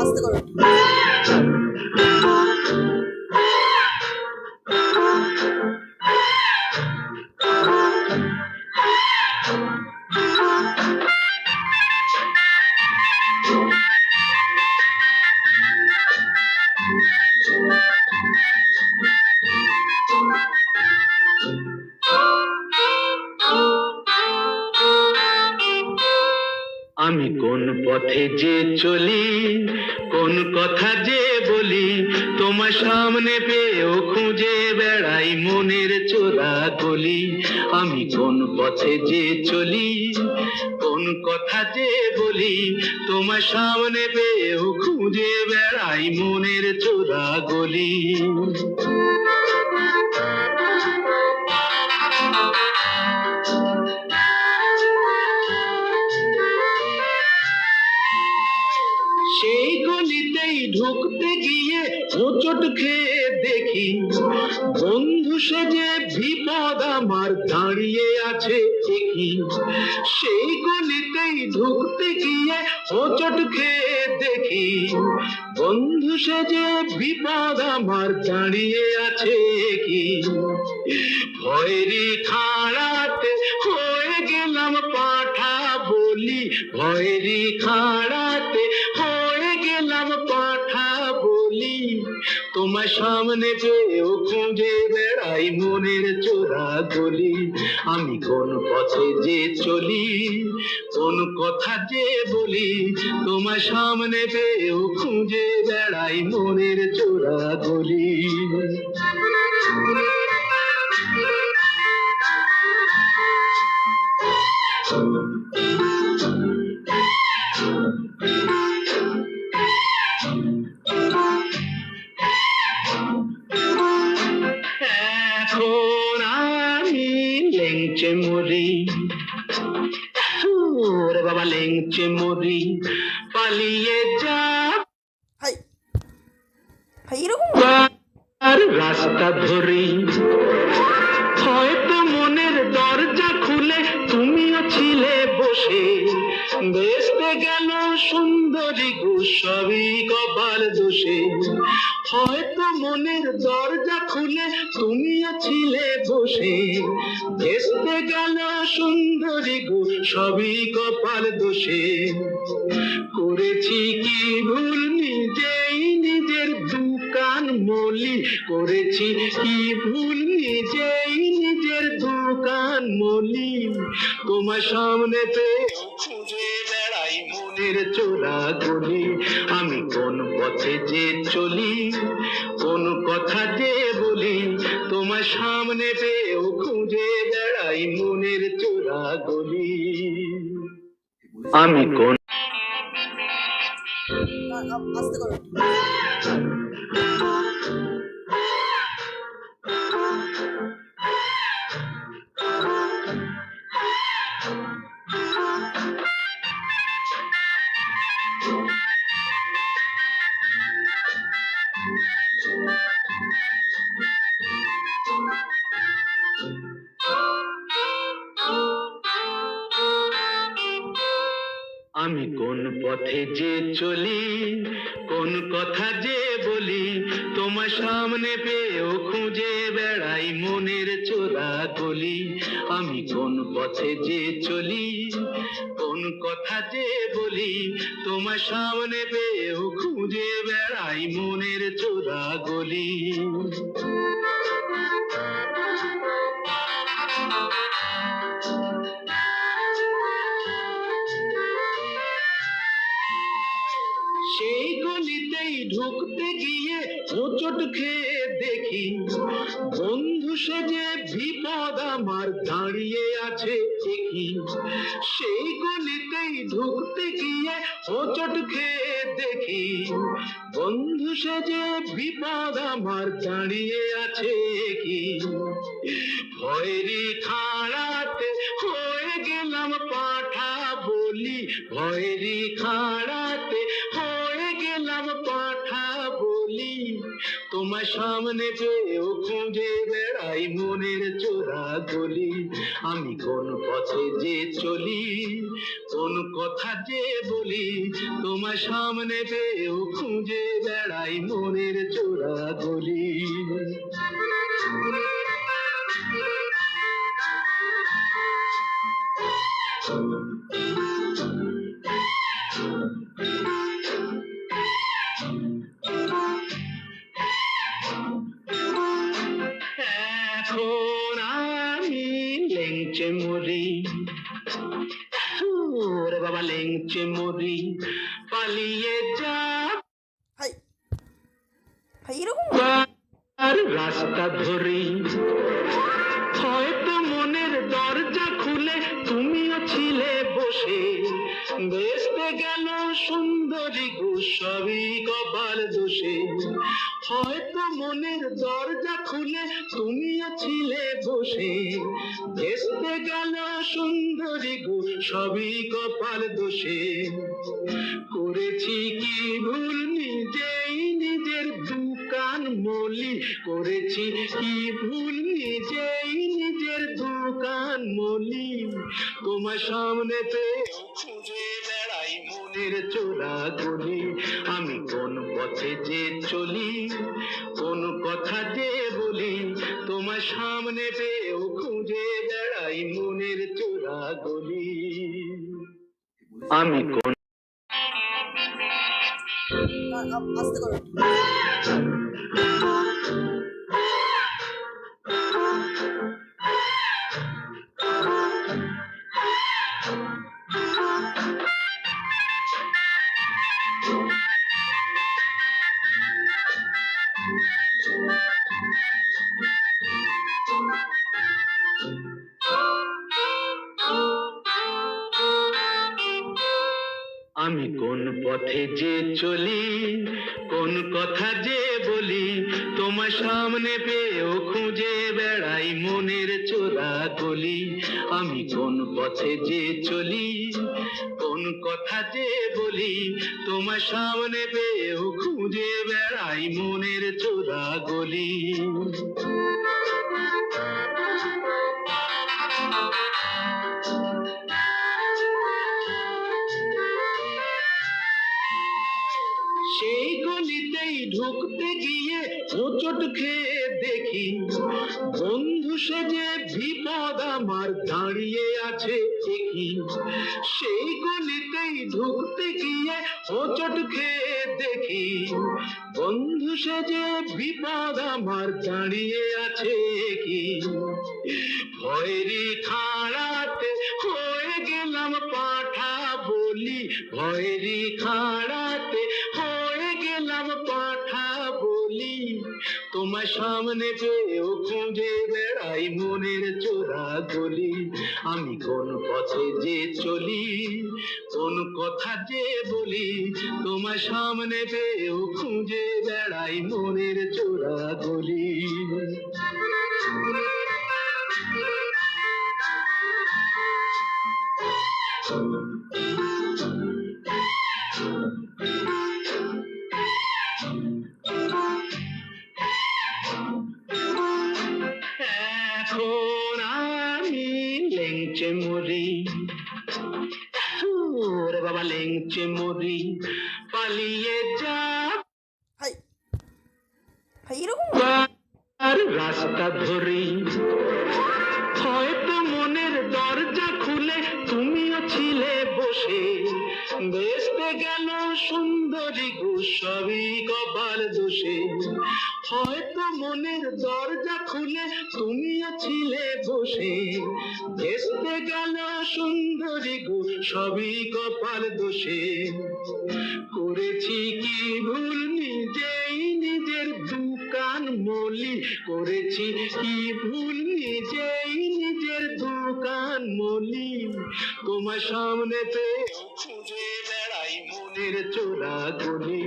আস্তে করো। আমি কোন পথে যে চলি, কোন কথা যে বলি, তোমার সামনে পেয়েও খুঁজে বেড়াই মনের চোরা গলি। আমি কোন পথে যে চলি, কোন কথা যে বলি, তোমার সামনে পেয়েও খুঁজে বেড়াই মনের চোরা গলি। সেই গলিতেই ঢুকতে গিয়ে হোঁচট খেয়ে দেখি, বন্ধু সেজে বিপদ আমার দাঁড়িয়ে আছে একই। সেই গলিতেই ঢুকতে গিয়ে হোঁচট খেয়ে দেখি, বন্ধু সেজে বিপদ আমার দাঁড়িয়ে আছে কি। ভয়েরই খাড়াতে হয়ে গেলাম পাঠা বলি, ভয়েরই খাড়াতে হয়ে গেলাম পাঠা বলি। তোমার সামনে পেয়েও খুঁজে বেড়াই মনের চোরা গলি। আমি কোন পথে যে চলি, কোন কথা যে বলি, তোমার সামনে পেয়েও খুঁজে বেড়াই মনের চোরা গলি। এখন আমি লেংচে মরি, ওরে বাবা লেংচে মরি, পালিয়ে যা হাই হাই এরকম আর রাস্তা ধরি। হয়তো মনের দরজা খুলে তুমিও ছিলে বসে, বেসতে গেল সুন্দরী গো সবই কপাল দোষে। হয়তো মনের দরজা খুলে তুমিও ছিলে বসে, বেসতে গেল সুন্দরী গো সবই কপাল দোষে। করেছি কি ভুল নিজেই নিজের দোকান মলি, করেছি কি ভুল নিজেই নিজের দোকান মলি। তোমার সামনে পেয়েও খুঁজে বেড়াই মনের চোরা গলি। আমি কোন পথে যে চলি, কোন কথা যে বলি, তোমার সামনে পেয়েও খুঁজে বেড়াই মনের চোরা গলি। আমি কোন আস্তে করো। আমি কোন পথে যে চলি, কোন কথা যে বলি, তোমার সামনে পেয়েও খুঁজে বেড়াই মনের চোরা গলি। আমি কোন পথে যে চলি, কোন কথা যে বলি, তোমার সামনে পেয়েও খুঁজে বেড়াই মনের চোরা গলি। সেই গলিতেই ঢুকতে গিয়ে হোঁচট খেয়ে দেখি, বন্ধু সেজে বিপদ আমার দাঁড়িয়ে আছে একই। সেই গলিতেই ঢুকতে গিয়ে হোঁচট খেয়ে দেখি, বন্ধু সেজে বিপদ আমার দাঁড়িয়ে আছে কি। ভয়েরই খাড়াতে হয়ে গেলাম পাঠা বলি, ভয়েরই খাড়াতে হয়ে গেলাম পাঠা বলি। গলি তোমার সামনে পেয়েও খুঁজে বেড়াই মনের চোরা গলি আমি কোন পথে যে চলি কোন কথা যে বলি তোমার সামনে পেয়েও খুঁজে বেড়াই মনের চোরা গলি এখন আমি লেংচে মরি ওরে বাবা লেংচে মরি পালিয়ে যা হাই হাই এরকম আর রাস্তা ধরি হয়তো মনের দরজা খুলে তুমিও ছিলে বসে বেসতে গেল সুন্দরী গো সবই কপাল দোষে হয়তো মনের দরজা খুলে তুমিও ছিলে বসে বেসতে গেল সুন্দরী গো সবই কপাল দোষে করেছি কি ভুল নিজেই নিজের দোকান মলি করেছি কি ভুল নিজেই নিজের দোকান মলি তোমার সামনে পেয়েও খুঁজে বেড়াই মনের চোরা গলি আমি কোন পথে যে চলি কোন কথা যে বলি তোমার সামনে পেয়েও খুঁজে বেড়াই মনের চোরা গলি আমি কোন আস্তে করো আমি কোন পথে যে চলি কোন কথা যে বলি তোমার সামনে পেয়েও খুঁজে বেড়াই মনের চোরা গলি আমি কোন পথে যে চলি কোন কথা যে বলি তোমার সামনে পেয়েও খুঁজে বেড়াই মনের চোরা গলি সেই গলিতেই ঢুকতে গিয়ে হোঁচট খেয়ে দেখি বন্ধু সেজে বিপদ আমার দাঁড়িয়ে আছে একই সেই গলিতেই ঢুকতে গিয়ে হোঁচট খেয়ে দেখি বন্ধু সেজে বিপদ আমার দাঁড়িয়ে আছে কি ভয়েরই খাড়াতে হয়ে গেলাম পাঠা বলি ভয়েরই খাড়াতে হয়ে গেলাম পাঠা বলি তোমার সামনে পেয়েও খুঁজে বেড়াই মনের চোরা গলি আমি কোন পথে যে চলি কোন কথা যে বলি তোমার সামনে পেয়েও খুঁজে বেড়াই মনের চোরা গলি এখন আমি লেংচে মরি ওরে বাবা লেংচে মরি পালিয়ে যা হাই হাই এরকম আর রাস্তা ধরি হয়তো মনের দরজা খুলে তুমিও ছিলে বসে বেসতে গেল সুন্দরী গো সবই কপাল দোষে হয়তো মনের দরজা খুলে তুমিও ছিলে বসে বেসতে গেল সুন্দরী গো সবই কপাল দোষে করেছি কি ভুল নিজেই নিজের দোকান মলি করেছি কি ভুল নিজেই নিজের দোকান মলি তোমার সামনে পেয়েও খুঁজে বেড়াই মনের চোরা গলি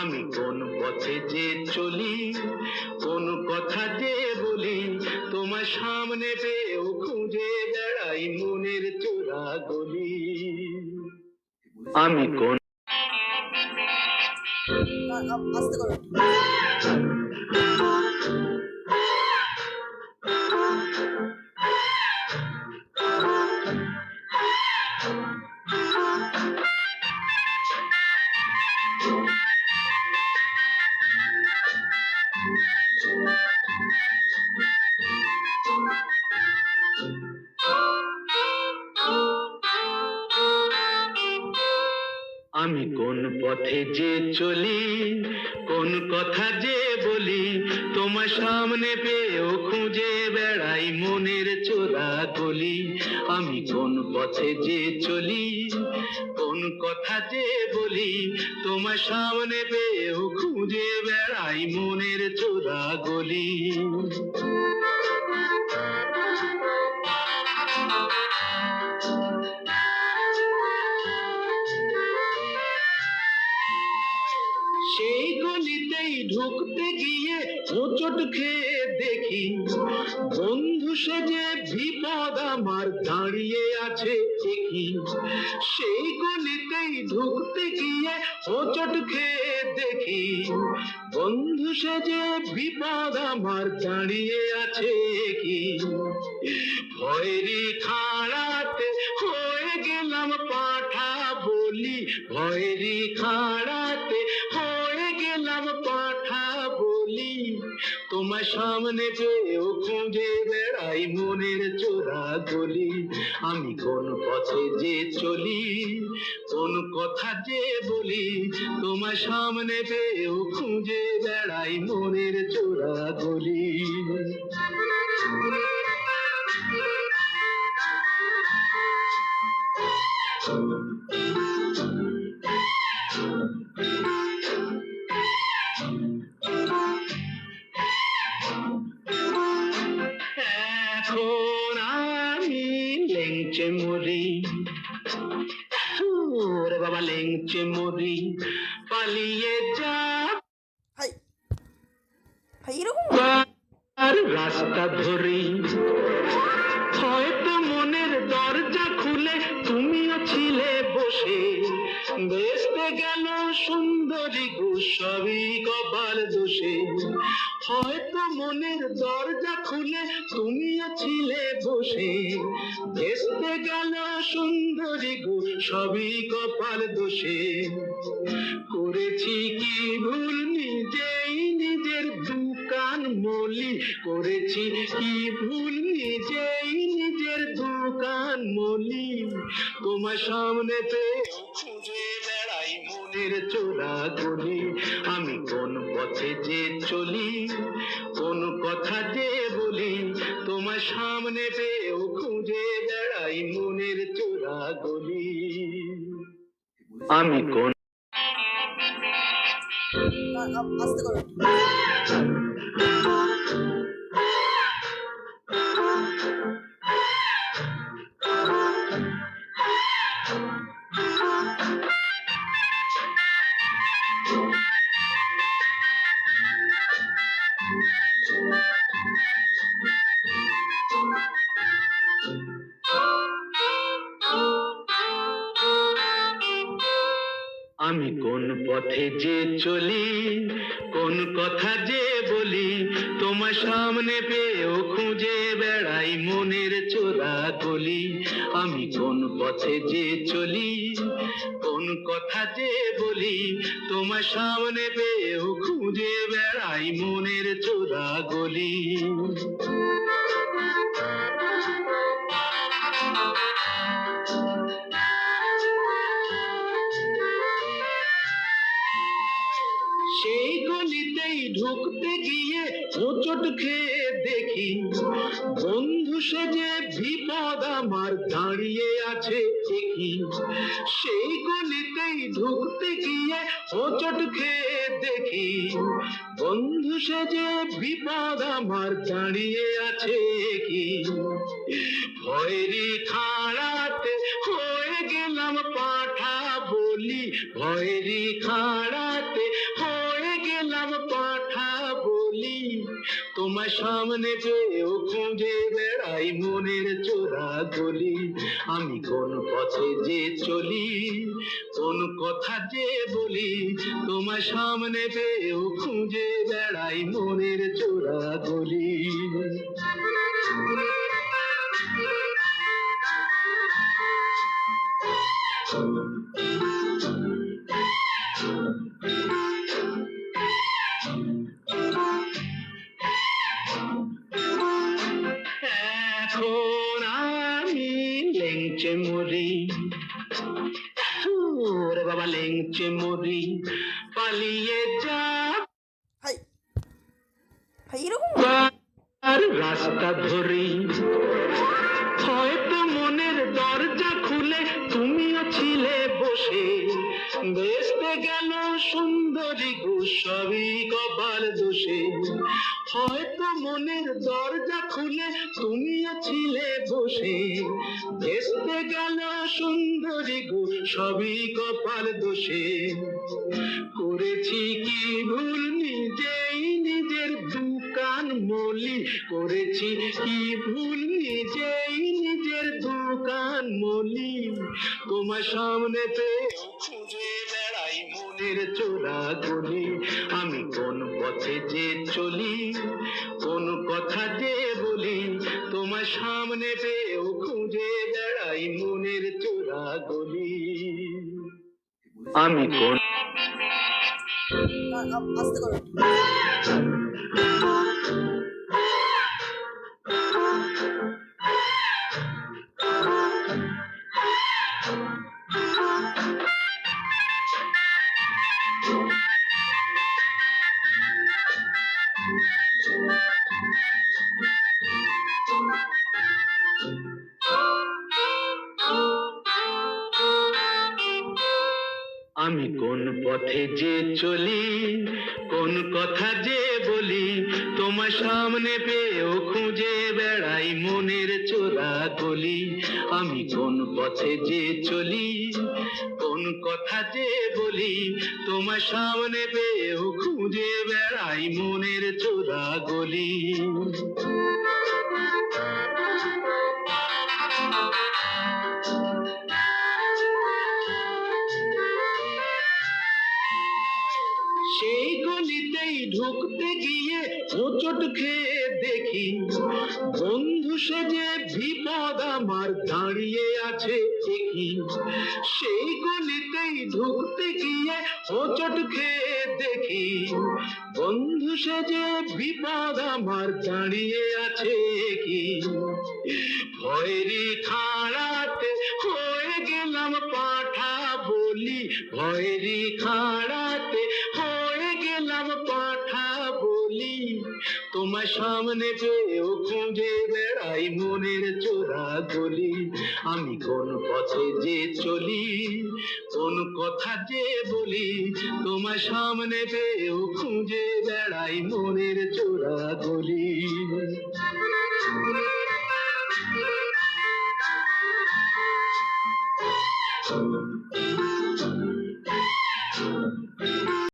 আমি কোন পথে যে চলি কোন কথা যে বলি তোমার সামনে পেয়েও খুঁজে বেড়াই মনের চোরা গলি আমি কোন আস্তে করো। আমি কোন পথে যে চলি, কোন কথা যে বলি, তোমার সামনে পেয়েও খুঁজে বেড়াই মনের চোরা গলি। আমি কোন পথে যে চলি, কোন কথা যে বলি, তোমার সামনে পেয়েও খুঁজে বেড়াই মনের চোরা গলি। সেই গলিতেই ঢুকতে গিয়ে হোঁচট খেয়ে দেখি, বন্ধু সেজে বিপদ আমার দাঁড়িয়ে আছে দেখি। সেই গলিতেই ঢুকতে গিয়ে হোঁচট খেয়ে দেখি, বন্ধু সেজে বিপদ আমার দাঁড়িয়ে আছে কি। ভয়েরই খাড়াতে হয়ে গেলাম পাঁঠা বলি, ভয়েরই খাড়াতে হয়ে গেলাম পাঁঠা বলি। তোমার সামনে পেয়েও খুঁজে বেড়াই মনের চোরা গলি। আমি কোন পথে যে চলি, কোন কথা যে বলি, তোমার সামনে পেয়েও খুঁজে বেড়াই মনের চোরা গলি। এখন আমি লেংচে মরি, ওরে বাবা লেংচে মরি, পালিয়ে যা ভাই ভাই এরকম আর রাস্তা ধরি। হয়তো মনের দরজা খুলে তুমিও ছিলে বসে, বেসতে গেল সুন্দরী গো সবই কপাল দোষে। হয়তো মনের দরজা খুলে তুমিও ছিলে বসে, বেসতে গেল সুন্দরী গো সবই কপাল দোষে। করেছি কি ভুল নিজেই নিজের দোকান মলি, করেছি কি ভুল নিজেই নিজের দোকান মলি। তোমার সামনে পেয়েও খুঁজে বেড়াই মনের চোরা গলি। আমি কোন পথে যে চলি, কোন কথা যে বলি, তোমার সামনে পেয়েও খুঁজে বেড়াই মনের চোরা গলি। আমি কোন আস্তে করো। আমি কোন পথে যে চলি, কোন কথা যে বলি, তোমার সামনে পেয়েও খুঁজে বেড়াই মনের চোরা গলি। আমি কোন পথে যে চলি, কোন কথা যে বলি, তোমার সামনে পেয়েও খুঁজে বেড়াই মনের চোরা গলি। সেই গলিতেই ঢুকতে গিয়ে হোঁচট খেয়ে দেখি, বন্ধু সেজে বিপদ আমার দাঁড়িয়ে আছে দেখি। সেই গলিতেই ঢুকতে গিয়ে হোঁচট খেয়ে দেখি, বন্ধু সেজে বিপদ আমার দাঁড়িয়ে আছে কি। ভয়েরই খাড়াতে হয়ে গেলাম পাঁঠা বলি, ভয়েরই খাড়াতে হয়ে গেলাম পাঁঠা বলি। তোমার সামনে পেয়েও খুঁজে বেড়াই মনের চোরা গলি। আমি কোন পথে যে চলি, কোন কথা যে বলি, তোমার সামনে পেয়েও খুঁজে বেড়াই মনের চোরা গলি। এখন আমি লেংচে মরি, ওরে বাবা লেংচে মরি, পালিয়ে যা ভাই ভাই এরকম আর রাস্তা ধরি। হয়তো মনের দরজা খুলে তুমিও ছিলে বসে, বেসতে গেল সুন্দরী গো সবই কপাল দোষে। হয়তো মনের দরজা খুলে তুমিও ছিলে বসে, বেসতে গেল সুন্দরী গো সবই কপাল দোষে। করেছি কি ভুল নিজেই নিজের দোকান মলি, করেছি কি ভুল নিজেই নিজের দোকান মলি। তোমার সামনে পেয়েও খুঁজে বেড়াই মনের চোরা গলি। আমি কোন পথে যে চলি, কোন কথা যে বলি, তোমার সামনে পেয়েও খুঁজে বেড়াই মনের চোরা গলি। আমি কোন আস্তে করো একটু। আমি কোন পথে যে চলি, কোন কথা যে বলি, তোমার সামনে পেয়েও খুঁজে বেড়াই মনের চোরা গলি। আমি কোন পথে যে চলি, কোন কথা যে বলি, তোমার সামনে পেয়েও খুঁজে বেড়াই মনের চোরা গলি। সেই গলিতেই ঢুকতে গিয়ে হোঁচট খেয়ে দেখি, বন্ধু সেজে বিপদ আমার দাঁড়িয়ে আছে ঠিকই। সেই গলিতেই ঢুকতে গিয়ে হোঁচট খেয়ে দেখি, বন্ধু সেজে বিপদ আমার দাঁড়িয়ে আছে কি। ভয়েরই খাড়াতে হয়ে গেলাম পাঠা বলি, ভয়েরই খাড়াতে হয়ে গেলাম পাঠা বলি। তোমার সামনে পেয়েও খুঁজে বেড়াই মনের চোরা গলি। আমি কোন পথে যে চলি, কোন কথা যে বলি, তোমার সামনে পেয়েও খুঁজে বেড়াই মনের চোরা গলি।